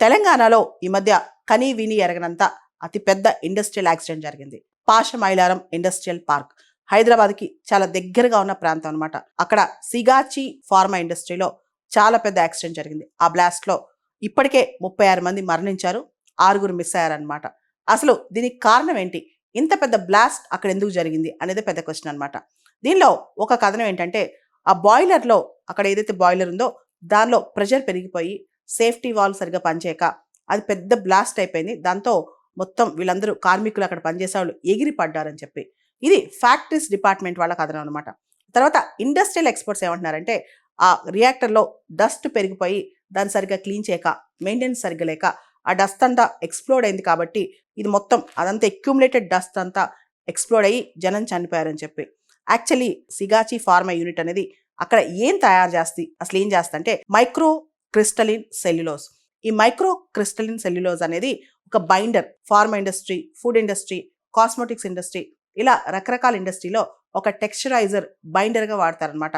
తెలంగాణలో ఈ మధ్య కనీ విని ఎరగనంత అతిపెద్ద ఇండస్ట్రియల్ యాక్సిడెంట్ జరిగింది. పాషమైలారం ఇండస్ట్రియల్ పార్క్ హైదరాబాద్కి చాలా దగ్గరగా ఉన్న ప్రాంతం అనమాట. అక్కడ సిగాచి ఫార్మా ఇండస్ట్రీలో చాలా పెద్ద యాక్సిడెంట్ జరిగింది. ఆ బ్లాస్ట్లో ఇప్పటికే 36 మంది మరణించారు, 6 మిస్ అయ్యారనమాట. అసలు దీనికి కారణం ఏంటి, ఇంత పెద్ద బ్లాస్ట్ అక్కడ ఎందుకు జరిగింది అనేది పెద్ద క్వశ్చన్ అనమాట. దీనిలో ఒక కథనం ఏంటంటే, ఆ బాయిలర్లో, అక్కడ ఏదైతే బాయిలర్ ఉందో దానిలో ప్రెషర్ పెరిగిపోయి సేఫ్టీ వాల్వ్ సరిగ్గా పనిచేయక అది పెద్ద బ్లాస్ట్ అయిపోయింది. దాంతో మొత్తం వీళ్ళందరూ కార్మికులు అక్కడ పనిచేసే వాళ్ళు ఎగిరి పడ్డారని చెప్పి, ఇది ఫ్యాక్టరీస్ డిపార్ట్మెంట్ వాళ్ళ కథనం అనమాట. తర్వాత ఇండస్ట్రియల్ ఎక్స్పర్ట్స్ ఏమంటున్నారంటే, ఆ రియాక్టర్లో డస్ట్ పెరిగిపోయి దాన్ని సరిగ్గా క్లీన్ చేయక, మెయింటెనెన్స్ సరిగ్గా లేక ఆ డస్ట్ అంతా ఎక్స్ప్లోడ్ అయింది కాబట్టి ఇది మొత్తం అదంతా ఎక్యుములేటెడ్ డస్ట్ అంతా ఎక్స్ప్లోడ్ అయ్యి జనం చనిపోయారని చెప్పి. యాక్చువల్లీ సిగాచి ఫార్మా యూనిట్ అనేది అక్కడ ఏం తయారు చేస్తుంది, అసలు ఏం చేస్తుంది అంటే మైక్రో క్రిస్టలిన్ సెల్యులోజ్. ఈ మైక్రో క్రిస్టలిన్ సెల్యులోజ్ అనేది ఒక binder. Pharma industry, food industry, cosmetics industry, ఇలా రకరకాల ఇండస్ట్రీలో ఒక టెక్స్చరైజర్ బైండర్గా వాడతారనమాట.